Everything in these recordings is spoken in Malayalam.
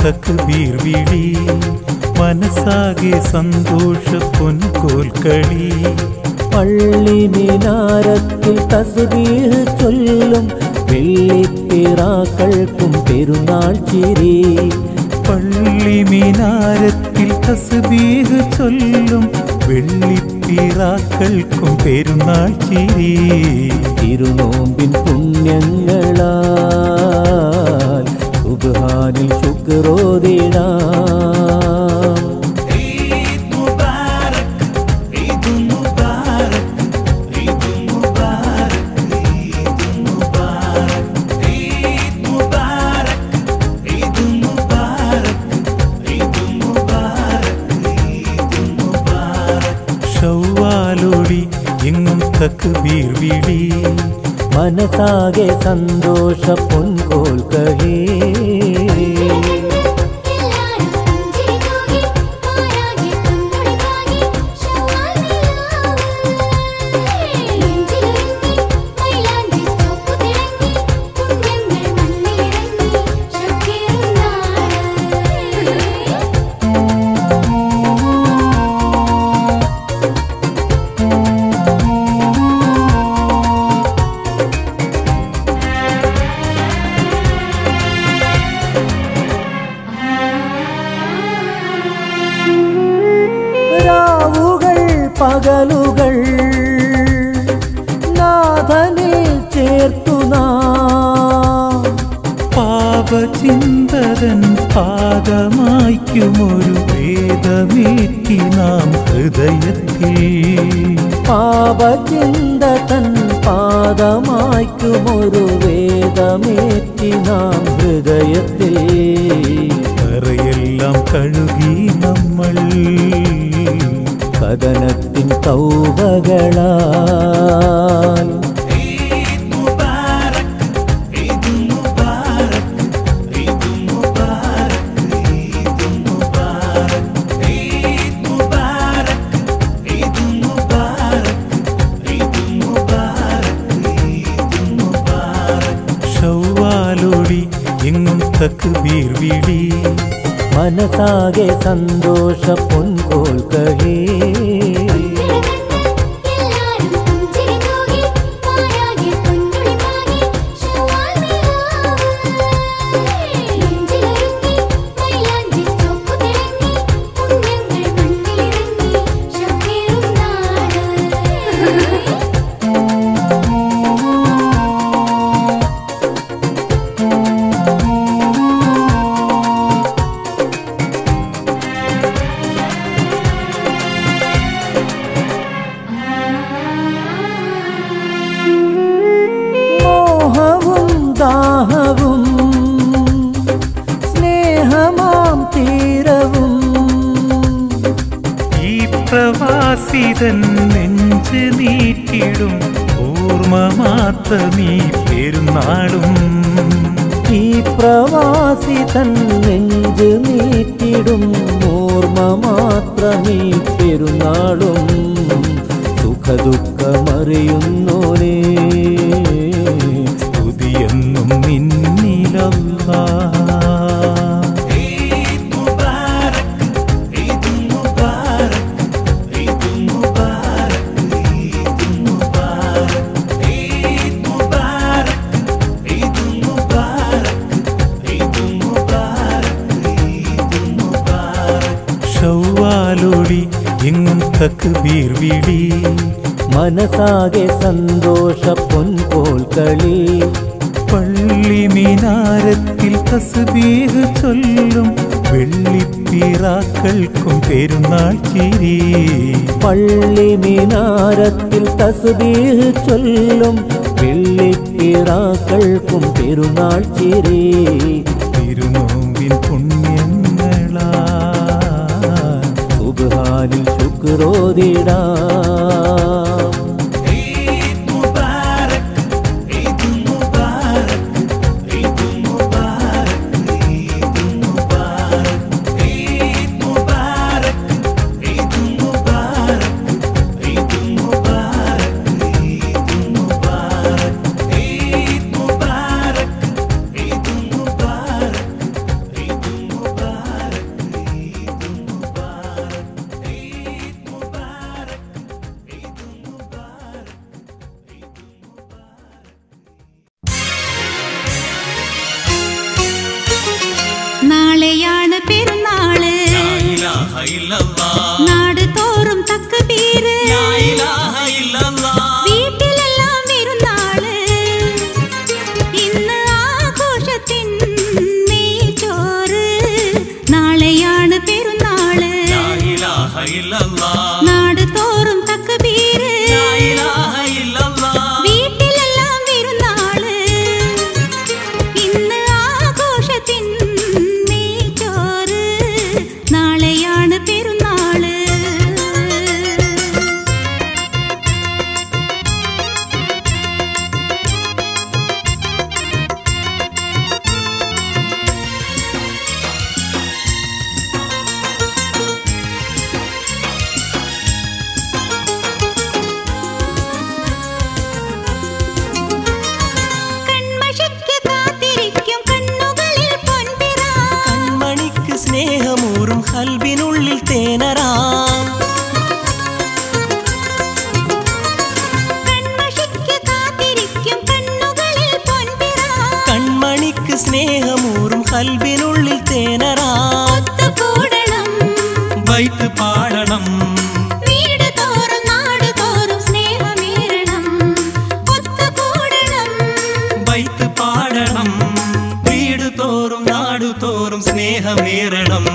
തക്ബീർ വിളി മനസ്സാകെ സന്തോഷ പൊൻകോൽക്കളി പള്ളി മിനാരത്തിൽ തസ്ബീഹ് ചൊല്ലും വെള്ളിപ്പിറാക്കൾക്കും പെരുന്നാൾ ചിരി പള്ളി മിനാരത്തിൽ തസ്ബീഹ് ചൊല്ലും വെള്ളിപ്പിറാക്കൾക്കും പെരുന്നാൾ ചിരി തിരുനോമ്പിൻ പുണ്യങ്ങളാൽ സുബ്ഹാനിൽ ശുക്രോദിടാം ഷവ്വാലൊളി എങ്ങും തക്ബീർ വിളി മനസ്സാകെ സന്തോഷ പൊൻകോൽക്കളി പകലുകൾ നാഥനിൽ ചേർത്തു നാം പാപചിന്തതൻ പാദമായ്ക്കുമൊരു വേദമേറ്റി നാം ഹൃദയത്തിൽ പാപചിന്തതൻ പാദമായ്ക്കുമൊരു വേദമേറ്റി നാം ഹൃദയത്തിൽ കറയെല്ലാം കഴുകി നമ്മൾ കഥനത്തിൻ തൗബകളാൽ ഷവ്വാലൊളി എങ്ങും തക്ബീർ വിളി മനസ്സാകെ സന്തോഷ പൊൻകോൽക്കളി ദാഹവും സ്നേഹമാം തീരവും ഈ പ്രവാസിതൻ നെഞ്ച് നീട്ടിടും ഓർമ്മ മാത്രമീ പെരുന്നാളും ഈ പ്രവാസിതൻ നെഞ്ച് നീട്ടിടും ഓർമ്മ മാത്രമീ പെരുന്നാളും സുഖദുഃഖമറിയുന്നോരേ എന്നും നിന്നിലല്ലാഹ് ഷവ്വാലൊളി എങ്ങും തക്ബീർ വിളി മനസ്സാകെ സന്തോഷ പൊൻകോൽക്കളി പള്ളി മിനാരത്തിൽ തസ്ബീഹ് ചൊല്ലും വെള്ളിപ്പിറാക്കൾക്കും പെരുന്നാൾ ചിരി പള്ളി മിനാരത്തിൽ തസ്ബീഹ് ചൊല്ലും വെള്ളിപ്പിറാക്കൾക്കും പെരുന്നാൾ ചിരി തിരുനോമ്പിൻ പുണ്യങ്ങളാൽ സുബ്ഹാനിൽ ശുക്രോദിടാം സ്നേഹമൂറും കൽബിനുള്ളിൽ തേനറാ ഒത്തുകൂടണം ബൈത്ത് പാടണം വീട് തോറും നാട് തോറും സ്നേഹമേറണം ഒത്തുകൂടണം ബൈത്ത് പാടണം വീട് തോറും നാടു തോറും സ്നേഹമേറണം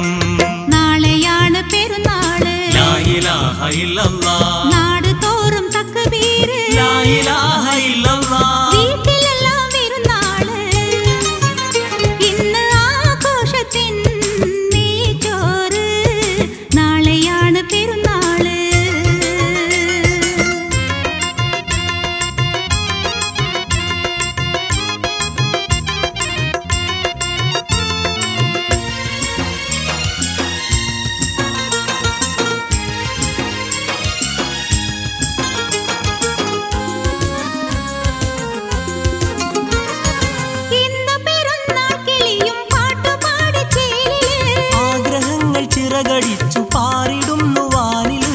നാളെയാണ് പെരുന്നാള് ലാ ഇലാഹ ഇല്ലല്ലാഹ് നാട് തോറും തക്ബീര് ലാ ഇലാഹ ഇല്ലല്ലാഹ് വീട്ടിലെല്ലാം പെരുന്നാള് ഇന്ന് ആഘോഷത്തിൻ നെയ്ച്ചോറ് നാളെയാണ് പെരുന്നാള് ഇന്ന് പെരുന്നാൾ കിളിയും പാട്ടുപാടി ചേലില് ആഗ്രഹങ്ങൾ ചിറകടിച്ചു പാറിടുന്നു വാനില്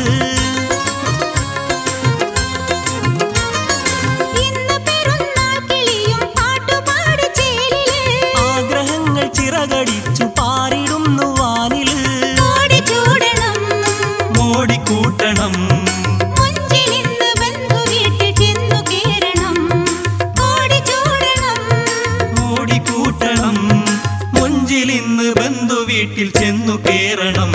ഇന്ന് പെരുന്നാൾ കിളിയും പാട്ടുപാടി ചേലില് ആഗ്രഹങ്ങൾ ചിറകടിച്ചു പാറിടുന്നു വാനില് ഓടി ചൂടണം മോടിക്കൂട്ടണം മുഞ്ചിലിന്ന് ബന്ധു വീട്ടിൽ ചെന്നു കേറണം ഓടി ചൂടണം മോടിക്കൂട്ടണം മുഞ്ചിലിന്ന് ബന്ധു വീട്ടിൽ ചെന്നു കേറണം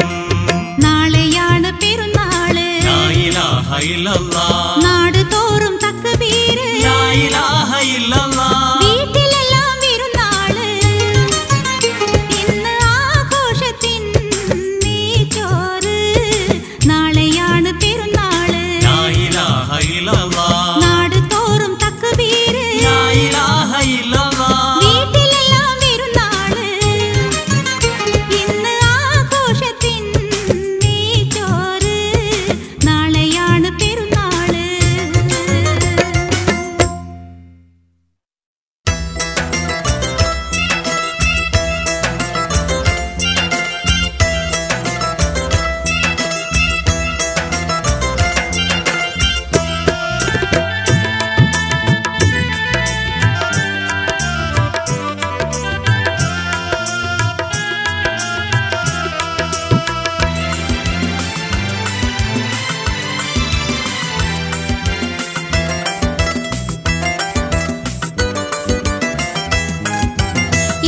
നാളെയാണ് പെരുന്നാള് ലാ ഇലാഹ ഇല്ലല്ലാഹ് നാട് തോറും തക്ബീര് ലാ ഇലാഹ ഇല്ലല്ലാഹ് വീട്ടിലെല്ലാം പെരുന്നാള് ഇന്ന് ആഘോഷത്തിൻ നെയ്ച്ചോറ് നാളെയാണ് പെരുന്നാള് ലാ ഇലാഹ ഇല്ലല്ലാഹ് നാട് തോറും തക്ബീര് ലാ ഇലാഹ ഇല്ലല്ലാഹ് വീട്ടിലെല്ലാം പെരുന്നാള് ഇന്ന് ആഘോഷത്തിൻ നെയ്ച്ചോറ് നാളെയാണ് പെരുന്നാള്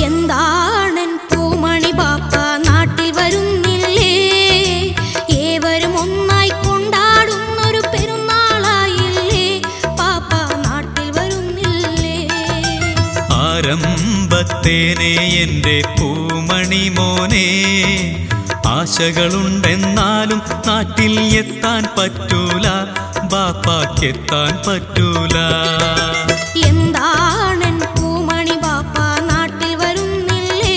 എന്താണൻ പൂമണി ബാപ്പ നാട്ടിൽ വരുന്നില്ലേ ഏവരും ഒന്നായി കൊണ്ടാടുന്നൊരു പെരുന്നാളായില്ലേ പാപ്പ നാട്ടിൽ വരുന്നില്ലേ ആരംഭത്തേനെ എൻ്റെ പൂമണി മോനെ ആശകളുണ്ടെന്നാലും നാട്ടിൽ എത്താൻ പറ്റൂല ബാപ്പാക്കെത്താൻ പറ്റൂല എന്താണൻ പൂമണി ബാപ്പ നാട്ടിൽ വരുന്നില്ലേ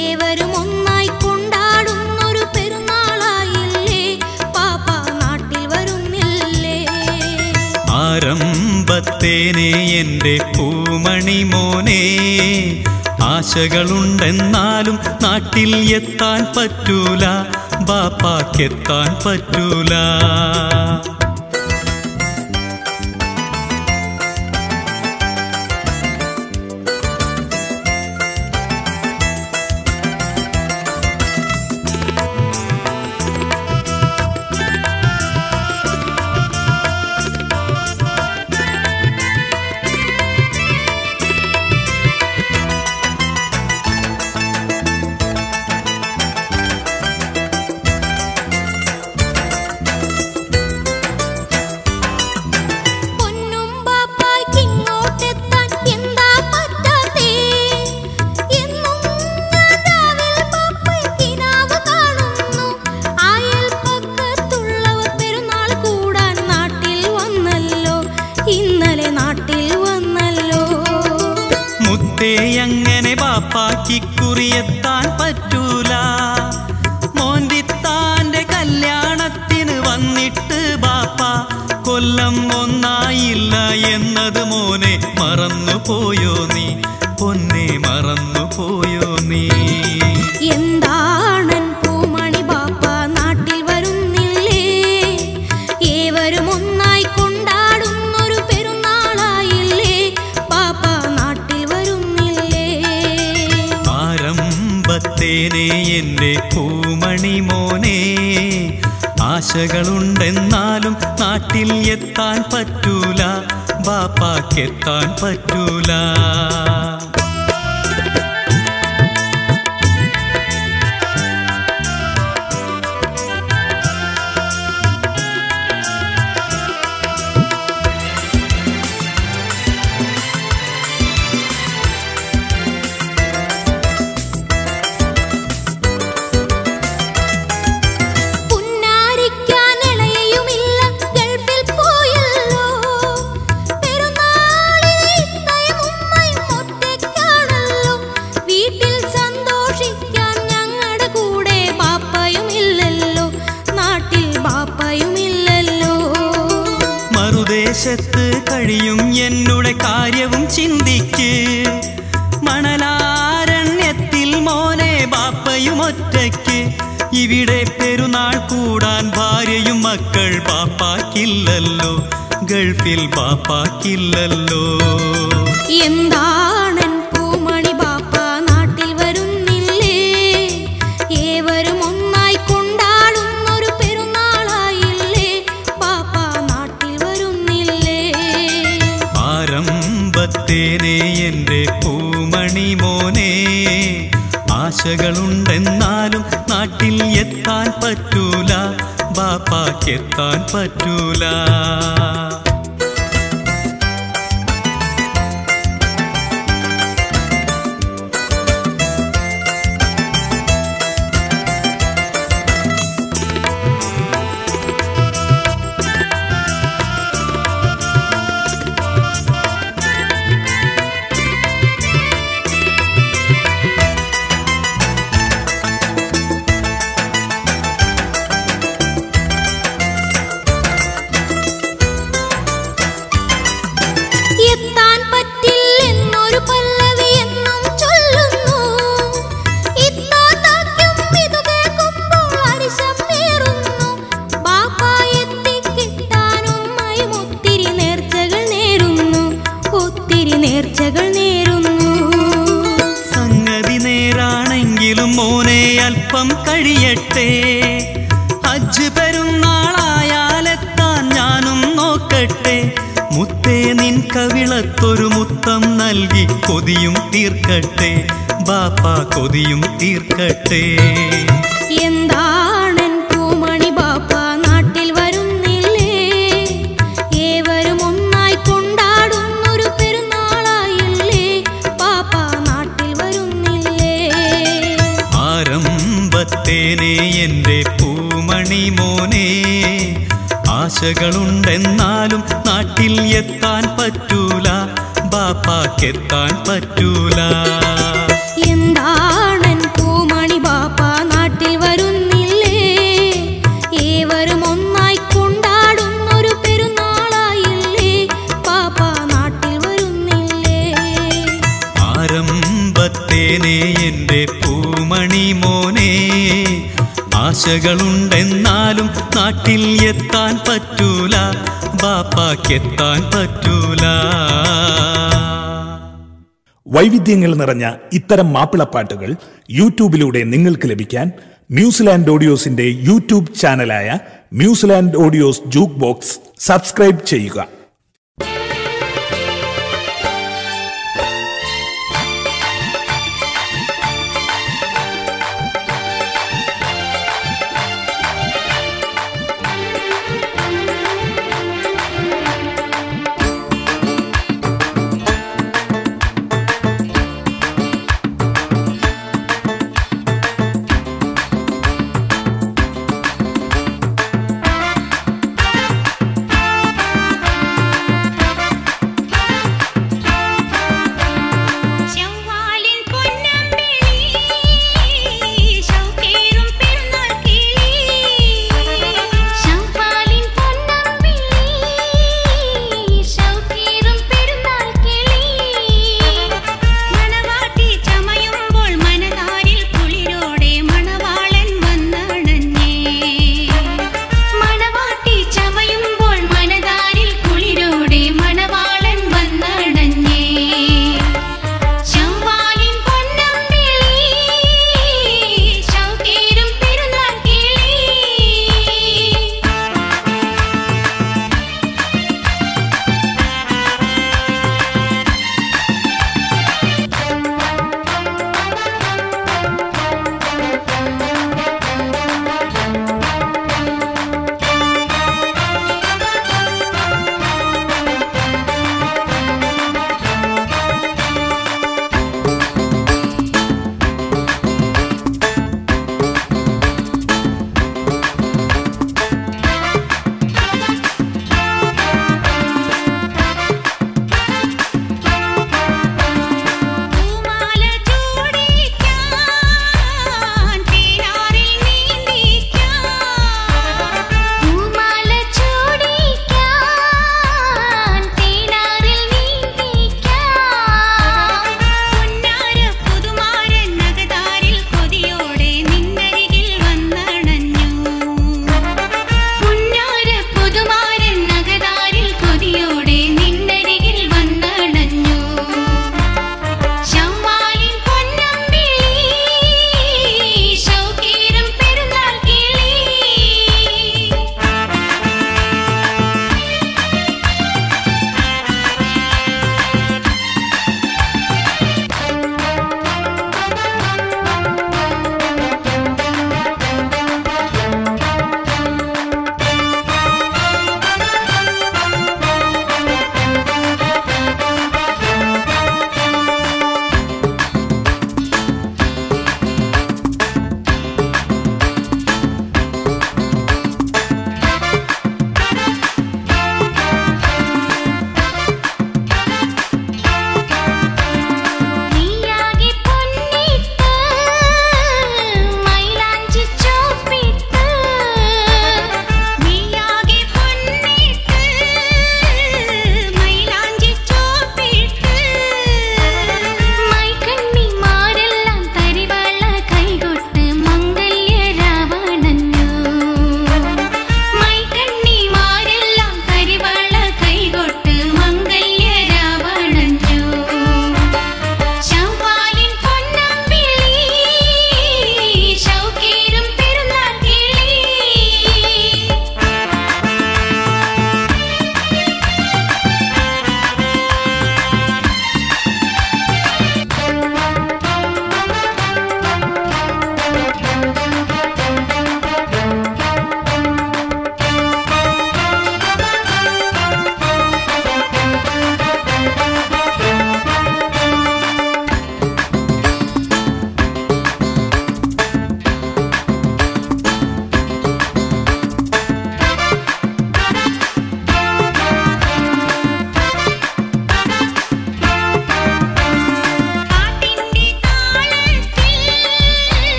ഏവരും ഒന്നായി കൊണ്ടാടുന്നൊരു പെരുന്നാളായില്ലേ പാപ്പ നാട്ടിൽ വരുന്നില്ലേ ആരംഭത്തേനെ എൻ്റെ പൂമണി മോനെ ആശകളുണ്ടെന്നാലും നാട്ടിൽ എത്താൻ പറ്റൂല ബാപ്പാക്കെത്താൻ പറ്റൂല പൊന്നും ബാപ്പായ്ക്ക് ഇങ്ങോട്ടെത്താൻ എന്താ പറ്റാത്തേ എന്നും ഞാൻ രാവിലെ ബാപ്പയെ കിനാവ് കാണുന്നു അയൽപക്കത്തുള്ളവർ പെരുന്നാൾ കൂടാൻ നാട്ടിൽ വന്നല്ലോ ഇന്നലെ നാട്ടിൽ വന്നല്ലോ മുത്തേ അങ്ങനെ ബാപ്പാക്കിക്കുറിയെത്താൻ പറ്റൂല മോന്തിത്താന്റെ കല്യാണത്തിന് വന്നിട്ട് ബാപ്പ കൊല്ലം ഒന്നായില്ല എന്നത് മോനെ മറന്നുപോയോ നീ പൊന്നെ മറന്നുപോയോ നീ എന്താണൻ പൂമണി ബാപ്പ നാട്ടിൽ വരുന്നില്ലേ ഏവരും ഒന്നായി കൊണ്ടാടുന്നൊരു പെരുന്നാളായില്ലേ പാപ്പ നാട്ടിൽ വരുന്നില്ലേ ആരംഭത്തേനെ എൻ്റെ പൂമണി മോനെ, ആശകളുണ്ടെന്നാലും നാട്ടിൽ എത്താൻ പറ്റൂല, ബാപ്പാക്കെത്താൻ പറ്റൂല. ദേശത്ത് കഴിയും എന്നുടെ കാര്യവും ചിന്തിക്ക്, മണലാരണ്യത്തിൽ മോനെ ബാപ്പയും ഒറ്റയ്ക്ക്. ഇവിടെ പെരുന്നാൾ കൂടാൻ ഭാര്യയും മക്കൾ ബാപ്പാക്കില്ലല്ലോ, ഗൾഫിൽ ബാപ്പാക്കില്ലല്ലോ. എന്താണൻ പൂമണി ബാപ്പ നാട്ടിൽ വരുന്നില്ലേ, ഏവരും ഒന്നായി കൊണ്ടാടുന്നൊരു പെരുന്നാളായില്ലേ, ബാപ്പ നാട്ടിൽ വരുന്നില്ലേ. ആരംഭത്തേനെ എൻ്റെ പൂമണി മോനെ, ആശകളുണ്ടെന്നാലും നാട്ടിൽ എത്താൻ പറ്റൂല, ബാപ്പാക്കെത്താൻ പറ്റൂല. സംഗതി നേരാണെങ്കിലും മോനെ അല്പം കഴിയട്ടെ, ഹജ്ജ് പെരുന്നാളായാലെത്താൻ ഞാനും നോക്കട്ടെ. മുത്തേ നിൻ കവിളത്തൊരു മുത്തം നൽകി കൊതിയും തീർക്കട്ടെ, ബാപ്പ കൊതിയും തീർക്കട്ടെ. എന്താണൻ പൂമണി ബാപ്പ നാട്ടിൽ വരുന്നില്ലേ, ഏവരും ഒന്നായി കൊണ്ടാടുന്നൊരു പെരുന്നാളായില്ലേ, ബാപ്പ നാട്ടിൽ വരുന്നില്ലേ. ആരംഭത്തേനെ എൻ്റെ പൂമണി മോനെ, ആശകളുണ്ടെന്നാലും നാട്ടിൽ എത്താൻ പറ്റൂല, ബാപ്പാക്കെത്താൻ പറ്റൂല. എന്താണൻ പൂമണി ബാപ്പ നാട്ടിൽ വരുന്നില്ലേ, ഏവരും ഒന്നായി കൊണ്ടാടുന്നൊരു പെരുന്നാളായില്ലേ, ബാപ്പ നാട്ടിൽ വരുന്നില്ലേ. ആരംഭത്തേനെ എൻ്റെ പൂമണി മോനെ, ആശകളുണ്ടെന്നാലും നാട്ടിൽ എത്താൻ പറ്റൂല, ബാപ്പാക്കെത്താൻ പറ്റൂല. വൈവിധ്യങ്ങൾ നിറഞ്ഞ ഇത്തരം മാപ്പിളപ്പാട്ടുകൾ യൂട്യൂബിലൂടെ നിങ്ങൾക്ക് ലഭിക്കാൻ ന്യൂസിലാൻഡ് ഓഡിയോസിന്റെ യൂട്യൂബ് ചാനലായ New Zealand audios jukebox subscribe ചെയ്യുക.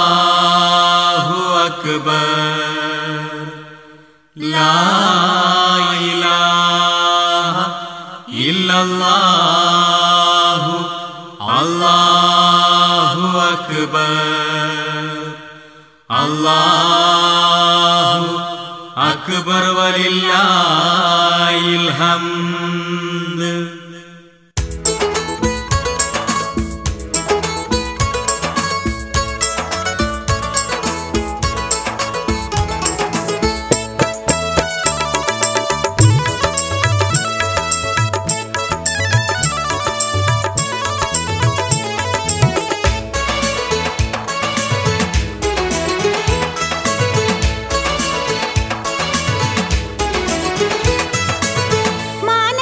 അല്ലാഹു അക്ബർ ലാ ഇലാഹ ഇല്ലല്ലാഹു അല്ലാഹു അക്ബർ അല്ലാഹു അക്ബർ വലില്ലാഹിൽ ഹംദ്. മാന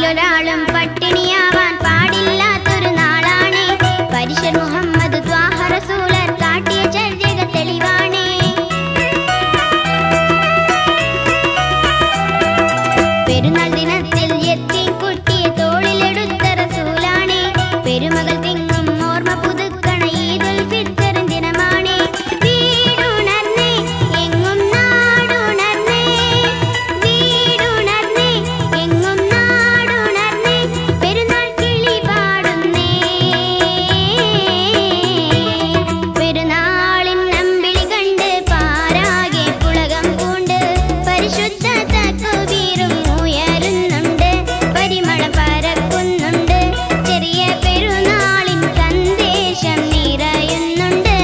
അതിലൊരാളും പട്ടിണിയാവാൻ പാടില്ലാത്തൊരു നാളാണ്. പരിശുദ്ധ മുഹമ്മദ് ത്വാഹ റസൂലർ കാട്ടിയ ചര്യകൾ തെളിവാണ്. പെരുന്നാൾ ദിനത്തിൽ യത്തീം കുട്ടിയെ തോളിലെടുത്ത റസൂലാണ്. പെരുമകൾ തിങ്ങും ഓർമ്മ പുതുക്കണ ഈദുൽ ഫിത്തറിൻ ദിനമാണ്. വീടുണർന്നേ എങ്ങും നാടുണർന്നേ, വീടുണർന്നേ എങ്ങും നാടുണർന്നേ, പെരുന്നാൾ കിളി പാടുന്നേ. പെരുന്നാളിൻ അമ്പിളി കണ്ട് പാരാകെ പുളകം പൂണ്ട് പരിശുദ്ധ തക്ബീറും ഉയരുന്നുണ്ട്, പരിമളം പരക്കുന്നുണ്ട്, ചെറിയ പെരുന്നാളിൻ സന്ദേശം നിറയുന്നുണ്ട്.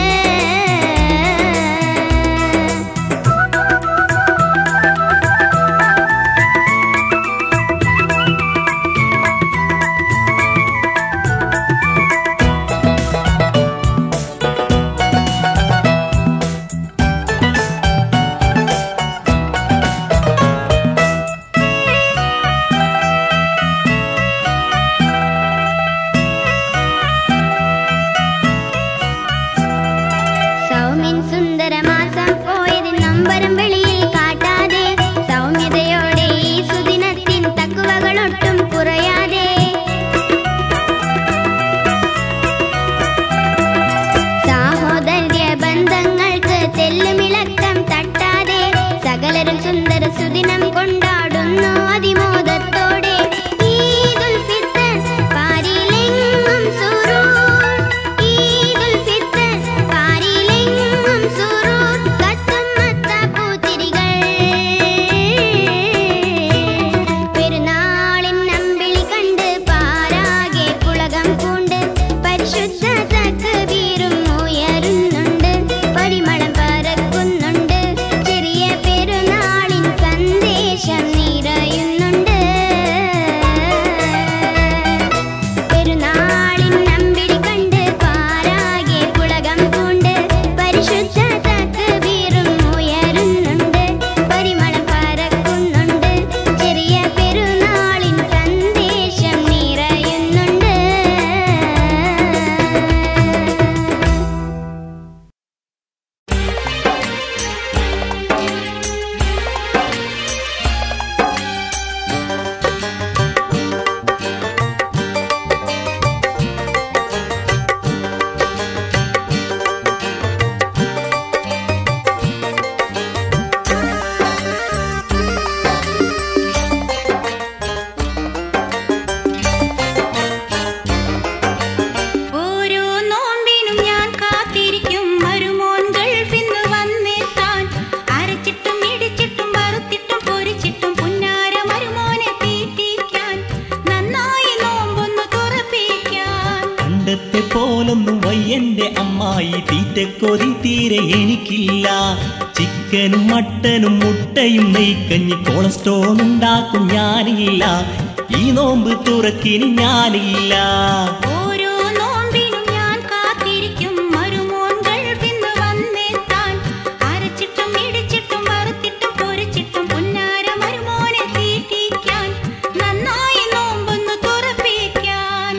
സൗമ്യൻ സുന്ദരമാസം പോയത് നമ്പരം വെളിയിൽ കാട്ടാതെ, സൗമ്യതയോടെ ഈ സുദിനത്തിൻ തക്കുവകളൊട്ടും കുറയാതെ, സാഹോദര്യ ബന്ധങ്ങൾക്ക് തെല്ലുമിളക്കം തട്ടാതെ, സകലരും സുന്ദര സുദിനം കൊണ്ടാടുന്നു അതിമോദത്തോടെ. ഈദുൽ ഫിത്തർ പാരിലെങ്ങും സുറൂർ, ഈദുൽ ഫിത്തർ പാരിലെങ്ങും സുറൂർ, കത്തും മത്താപ്പൂത്തിരികൾ. പെരുന്നാളിൻ അമ്പിളി കണ്ട് പാരാകെ പുളകം പൂണ്ട് പരിശുദ്ധ തക്ബീറും ഉയരുന്നുണ്ട്, പരിമളം പരക്കുന്നുണ്ട്, ചെറിയ പെരുന്നാളിൻ സന്ദേശം നിറയുന്നുണ്ട്. പെരുന്നാളിൻ അമ്പിളി കണ്ട് പാരാകെ പുളകം പൂണ്ട് പരിശുദ്ധ തക്ബീറും ഉയരുന്നുണ്ട്, പരിമളം പരക്കുന്നുണ്ട്, ചെറിയ പെരുന്നാളിൻ സന്ദേശം നിറയുന്നുണ്ട്. ഓരോ നോമ്പിനും ഞാൻ കാത്തിരിക്കും മരുമോൻ ഗൾഫിന്ന് വന്നെത്താൻ. അരച്ചിട്ടും ഇടിച്ചിട്ടും വറുത്തിട്ടും പൊരിച്ചിട്ടും പുന്നാര മരുമോനെ തീറ്റിക്കാൻ, നന്നായി നോമ്പൊന്നു തുറപ്പിക്കാൻ. പണ്ടത്തെ പോലൊന്നും വയ്യന്റെ അമ്മായി, തീറ്റക്കൊതി തീരെ എനിക്കില്ല. ചിക്കനും മട്ടനും മുട്ടയും നെയ്ക്കഞ്ഞി കൊളസ്ട്രോൾ ഉണ്ടാക്കും ഞാനില്ല. ഈ നോമ്പ് തുറക്കിനി ഞാനില്ല. ഓരോ നോമ്പിനും ഞാൻ കാത്തിരിക്കും മരുമോൻ ഗൾഫിന്ന് വന്നെത്താൻ. അരച്ചിട്ടും ഇടിച്ചിട്ടും വറുത്തിട്ടും പൊരിച്ചിട്ടും പുന്നാര മരുമോനെ തീറ്റിക്കാൻ, നന്നായി നോമ്പൊന്നു തുറപ്പിക്കാൻ.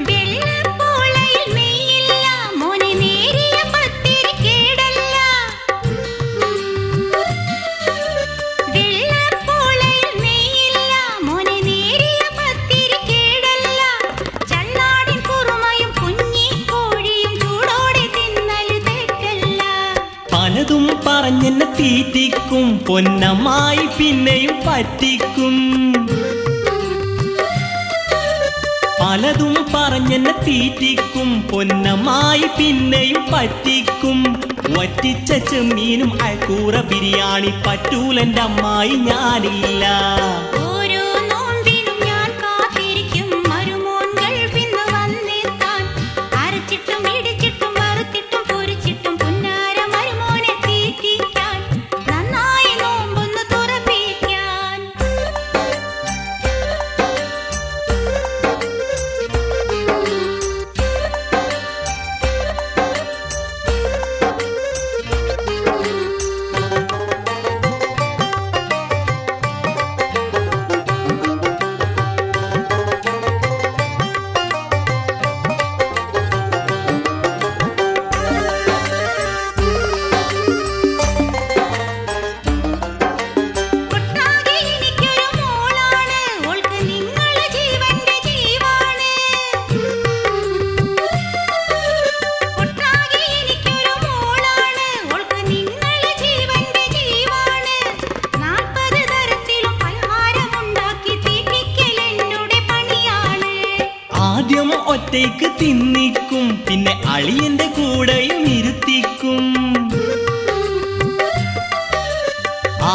വെള്ളപ്പോളയിൽ നെയ്യില്ല മോനെ, നേരിയ പത്തിരി കേടല്ല. വെള്ളപ്പോളയിൽ നെയ്യില്ല മോനെ, നേരിയ പത്തിരി കേടല്ല. ചള്ളാടിൻ കുറുമയും കുഞ്ഞിക്കോഴിയും ചൂടോടെ തിന്നല് തെറ്റല്ല. പലതും പറഞ്ഞെന്നെ തീറ്റിക്കും പൊന്നമ്മായി, പിന്നെയും പറ്റിക്കും. പലതും പറഞ്ഞെന്നെ തീറ്റിക്കും പൊന്നമ്മായി, പിന്നെയും പറ്റിക്കും. വറ്റിച്ച ചെമ്മീനും അയക്കൂറ ബിരിയാണി പറ്റൂലെന്റെ അമ്മായി ഞാനില്ല. ഓരോ നോമ്പിനും ഞാൻ കാത്തിരിക്കും മരുമോൻ ആദ്യം ഒറ്റയ്ക്ക് തിന്നിക്കും, പിന്നെ അളിയന്റെ കൂടെയും ഇരുത്തിക്കും.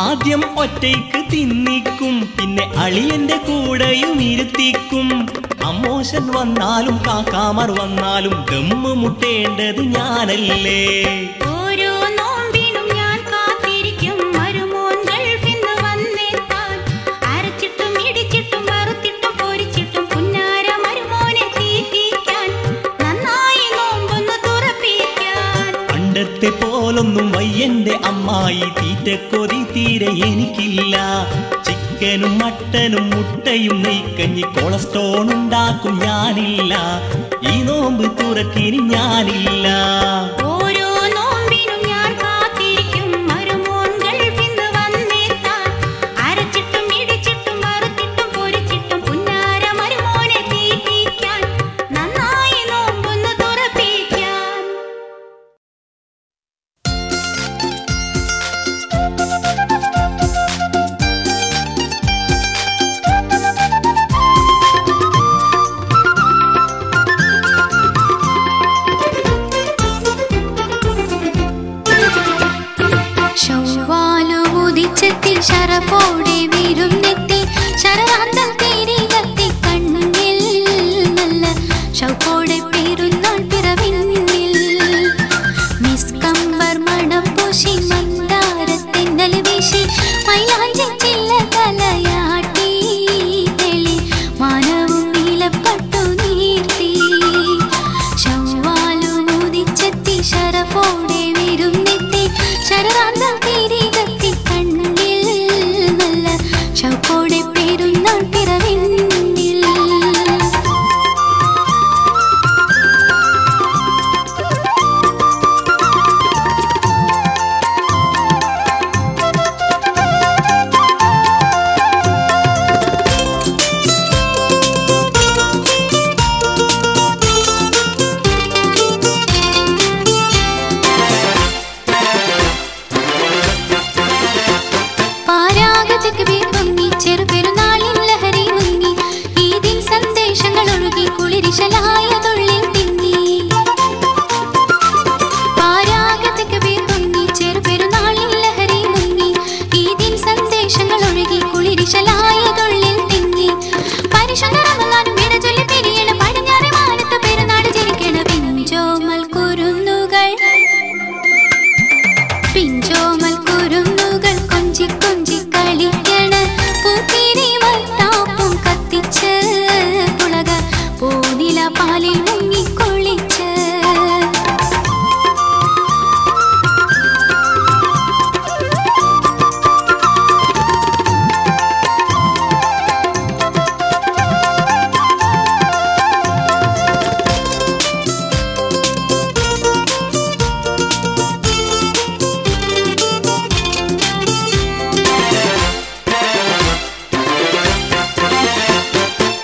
ആദ്യം ഒറ്റയ്ക്ക് തിന്നിക്കും, പിന്നെ അളിയന്റെ കൂടെയും ഇരുത്തിക്കും. അമ്മോശൻ വന്നാലും കാക്കാമാർ വന്നാലും ദമ്മ് മുട്ടേണ്ടത് ഞാനല്ലേ. ഓരോ നോമ്പിനും ഞാൻ കാത്തിരിക്കും മരുമോൻ ഗൾഫിന്ന് വന്നേക്കാൻ. അരച്ചിട്ടും ഇടിച്ചിട്ടും വറുത്തിട്ടും പൊരിച്ചിട്ടും പുന്നാര മരുമോനെ തീറ്റിക്കാൻ, നന്നായി നോമ്പൊന്ന് തുറപ്പിക്കാൻ. പണ്ടത്തെ പോലൊന്നും വയ്യന്റെ അമ്മായി, തീറ്റക്കൊതി തീരെ എനിക്കില്ല. ചിക്കനും മട്ടനും മുട്ടയും നെയ്ക്കഞ്ഞി കൊളസ്ട്രോൾ ഉണ്ടാക്കും ഞാനില്ല. ഈ നോമ്പ് തുറക്കിനി ഞാനില്ല. ഓരോ നോമ്പിനും ഞാൻ കാത്തിരിക്കും മരുമോൻ ഗൾഫിന്ന് വന്നേക്കാൻ. അരച്ചിട്ടും ഇടിച്ചിട്ടും വറുത്തിട്ടും പൊരിച്ചിട്ടും പുന്നാര മരുമോനെ തീറ്റിക്കാൻ, നന്നായി നോമ്പൊന്ന് തുറപ്പിക്കാൻ. ശൗവാലുദിച്ചെത്തി ശരഫോടെ വിരുന്നെത്തി, ശരറാന്തൽ തിരികത്തി കണ്ണിൽ നല്ല ശൗക്കോടെ പെരുന്നാൾ പിറവിന്നിൽ. മിസ്കമ്പർ മണം പൂശി മന്ദാരത്തെന്നൽ വീശി മൈലാഞ്ചി ചില്ല തലയാട്ടി തെളി മാനവും നീലപ്പട്ടു നീർത്തി. ശൗവാലുദിച്ചെത്തി ശരഫോടെ വിരുന്നെത്തി, ശരറാന്തൽ തിരികത്തി കണ്ണിൽ നല്ല ശൗക്കോടെ പെരുന്നാൾ പിറവിന്നിൽ. പാരാഗതക്ക് പേർ പൊങ്ങി ചെറുപെരുന്നാളിൻ ലഹരി മുങ്ങി, ഈദിൻ സന്ദേശങ്ങൾ ഒഴുകി കുളിരിശലായതുള്ളിൽ തിങ്ങി. പാരാഗതക്ക് പേർ പൊങ്ങി ചെറുപെരുന്നാളിൻ ലഹരി മുങ്ങി, ഈദിൻ സന്ദേശങ്ങൾ ഒഴുകി കുളിരിശലായതുള്ളിൽ തിങ്ങി. പരിശുദ്ധ റമളാനും വിട ചൊല്ലി പിരിയണ പടിഞ്ഞാറെ മാനത്ത് പെരുന്നാട് ജനിക്കണ പിഞ്ചോമൽ കുരുന്നുകൾ, പിഞ്ചോമൽ കുരുന്നുകൾ കൊഞ്ചി കൊഞ്ചി കളിക്കണ പൂത്തിരി മത്താപ്പും കത്തിച്ച് പുളക പൂനില പാലിൽ മുങ്ങിക്കൊള്ളിച്ച്.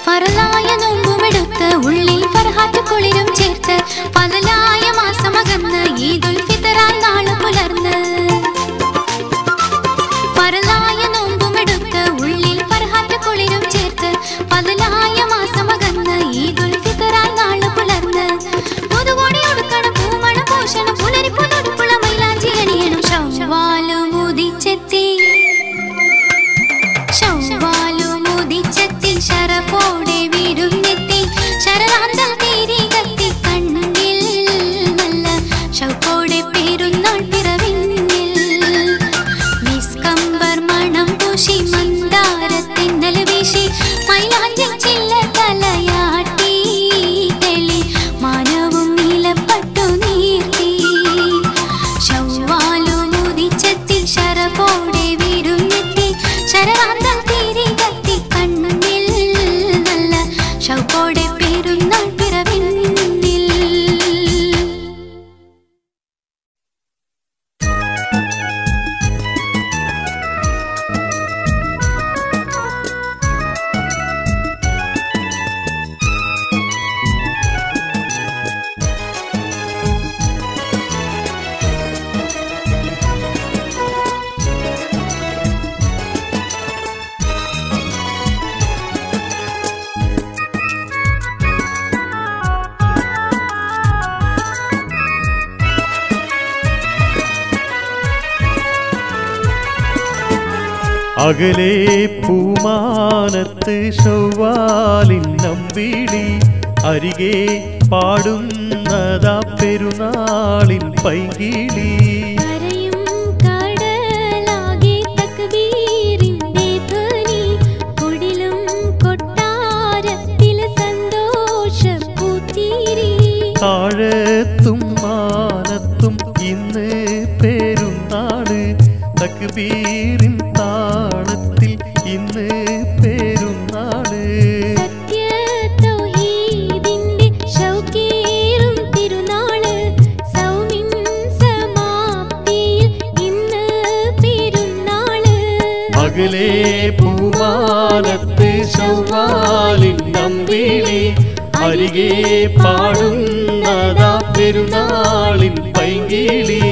ഫറലായ നോമ്പുമെടുത്ത് ഉള്ളിൽ ഫർഹാറ്റ് കുളിരും ചേർത്ത്, പകലായ മാസമകന്ന് ഈദുൽ ഫിത്റായി നാള് പുലർന്ന്. ഫറലായ നോമ്പുമെടുത്ത് ഉള്ളിൽ ഫർഹാറ്റ് കുളിരും ചേർത്ത്, പകലായ മാസമകന്ന് ഈദുൽ ഫിത്റായി നാള് പുലർന്ന്. പുതുകോടി ഉടുക്കണം പൂമണം പൂശണം പുലരിപ്പുതുടുപ്പുള്ള മൈലാഞ്ചി അണിയണം. ശൗവാലുദിച്ചെത്തി ശൗവാലുദിച്ചെത്തി ശരഫോടെ വിരുന്നെത്തി, ശരറാന്തൽ തിരികത്തി കണ്ണിൽ നല്ല ശൗക്കോടെ പെരുന്നാൾ അകലെ പൂമാനത്ത് ശൗവാലിൻ നമ്പിളി അരികെ പാടുന്നതാ പെരുന്നാളിൻ പൈകിളി കരയും കടലാകെ തക്ബീറിന്റെ ധ്വനി കുടിലും കൊട്ടാരത്തിൽ സന്തോഷപ്പൂത്തിരി താഴത്തും മാനത്തും ഇന്ന് പെരുന്നാള് തക്ബീറിൻ താളത്തിൽ ഇന്ന് പെരുന്നാള് സത്യ തൗഹീദിന്റെ ശൗകേറും തിരുനാള് സൗമിൻ സമാപ്തിയിൽ ഇന്ന് പെരുന്നാള് അകലെ പൂമാനത്ത് ശൗവാലിൻ നമ്പിളി അരികെ പാടുന്നതാ പെരുന്നാളിൻ പൈകിളി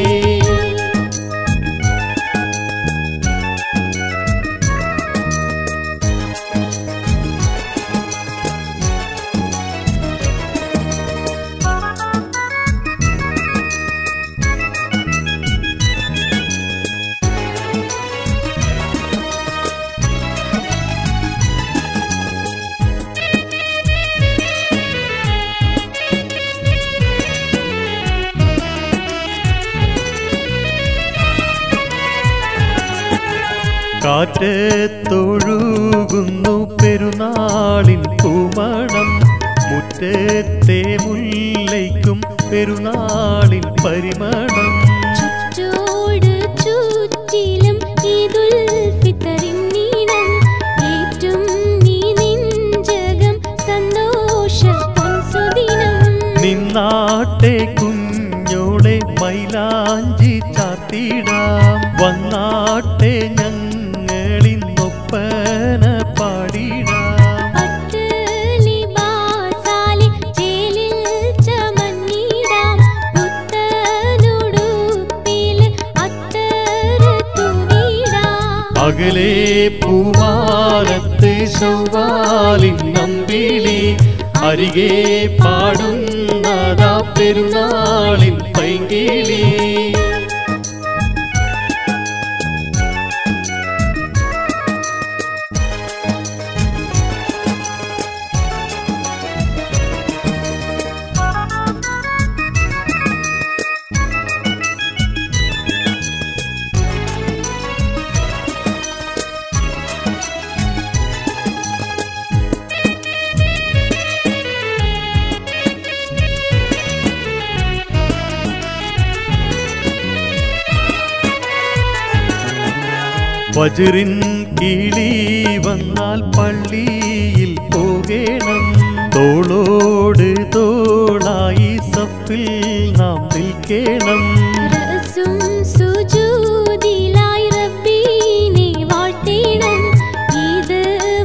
കാറ്റത്തൊഴുകുന്നു പെരുന്നാളിൻ പൂമണം മുറ്റത്തെ മുല്ലയ്ക്കും പെരുന്നാളിൻ പരിമളം ചുറ്റോട് ചുറ്റിലും ഈദുൽ ഫിത്തറിൻ നീണം ഏറ്റും നീ നെഞ്ചകം സന്തോഷ പൊൻസുദിനം നിന്നാട്ടെ കുഞ്ഞോളെ മൈലാഞ്ചി ചാർത്തിടാം വന്നാട്ടെ ഞങ്ങളിന്നൊപ്പന പാടിടാം പട്ട് ലിബാസാലി ചേലിൽ ചമഞ്ഞിടാം പുത്തനുടുപ്പിൽ അത്തറ് തൂവിടാം അകലെ പൂമാനത്ത് ശൗവാലിൻ നമ്പിളി അരികെ പാടുന്നതാ പെരുന്നാളിൻ പൈകിളി വജ്റിൻ കിളി വന്നാൽ പള്ളിയിൽ പോകണം തോളോട് തോളായി സഫിൽ നാം നിൽക്കണം റസും സുജൂദിലായി റബ്ബിനെ വാഴ്ത്തിടം ഈദ്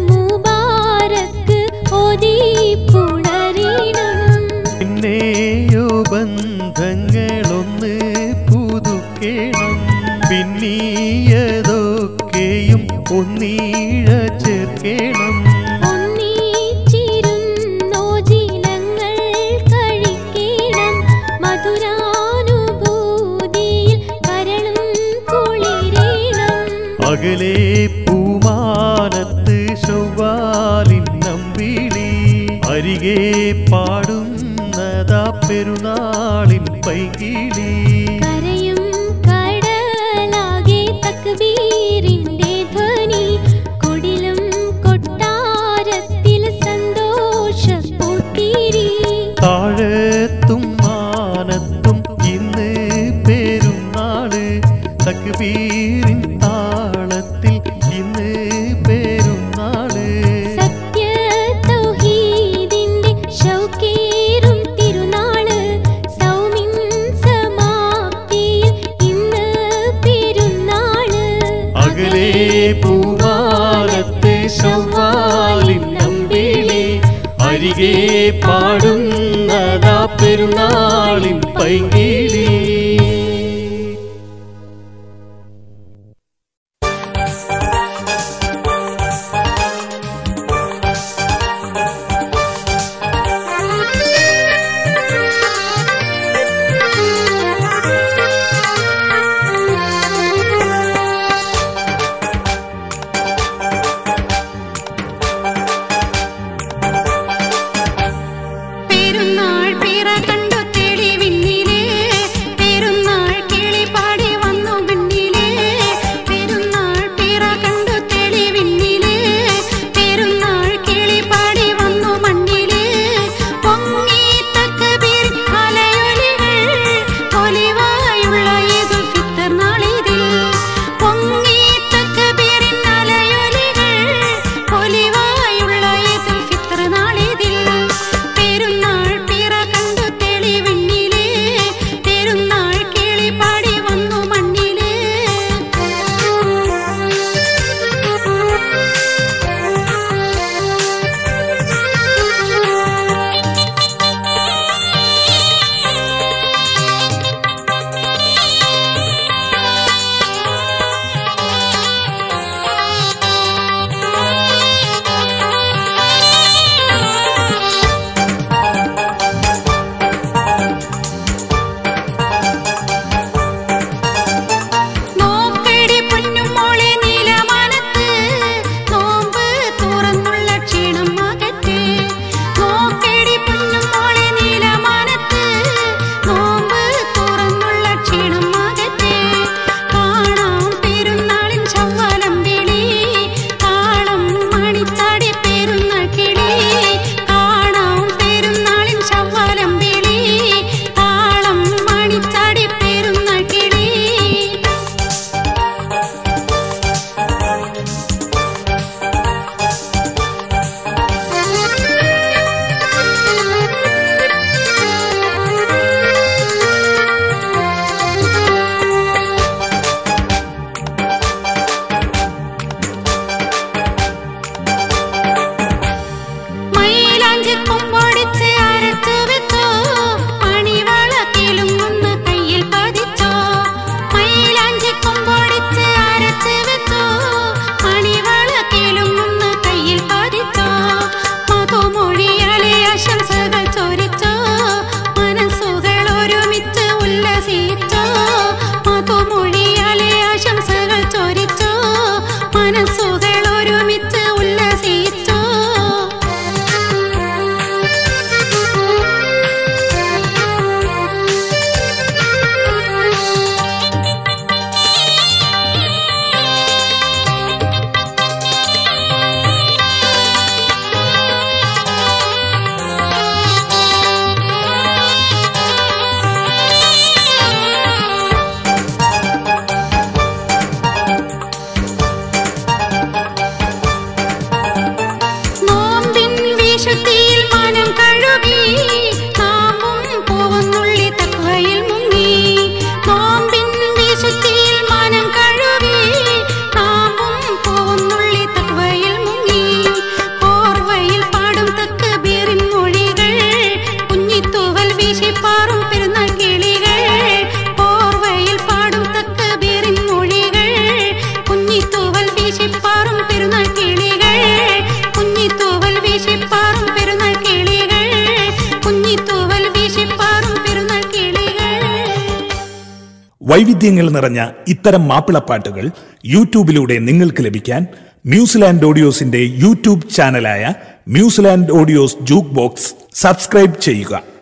മുബാരക്ക് ഓതി പുണരിടം പിന്നെയോ ബന്ധങ്ങളൊന്ന് പുതുക്കേണം പിന്നീയതൊക്കെയും ഒന്നീഴ ചേർക്കണം ഒന്നിച്ചിരുന്നോ ദിനങ്ങൾ കഴിക്കണം മധുരാനുഭൂതിയിൽ കരളും കുളിരേണം അകലെ പൂമാനത്ത് ശൗവാലിൻ നമ്പിളി അരികെ പാടുന്നതാ പെരുന്നാളിൻ പൈകിളി കരയും കടലാകെ തക്ബീറിന്റെ ധ്വനി കുടിലും കൊട്ടാരത്തിൽ സന്തോഷപ്പൂത്തിരി താഴത്തും മാനത്തും ഇന്ന് പെരുന്നാള് തക്ബീറിൻ താളത്തിൽ ഇന്ന് പെരുന്നാള് സത്യ തൗഹീദിന്റെ ശൗകേറും തിരുനാള് സൗമിൻ സമാപ്തിയിൽ ഇന്ന് പെരുന്നാള് അകലെ പൂമാനത്ത് ശൗവാലിൻ നമ്പിളി അരികെ പാടുന്നതാ പെരുന്നാളിൻ പൈകിളി വൈവിധ്യങ്ങൾ നിറഞ്ഞ ഇത്തരം മാപ്പിളപ്പാട്ടുകൾ യൂട്യൂബിലൂടെ നിങ്ങൾക്ക് ലഭിക്കാൻ ന്യൂസിലാൻഡ് ഓഡിയോസിന്റെ യൂട്യൂബ് ചാനലായ New Zealand audios jukebox subscribe ചെയ്യുക.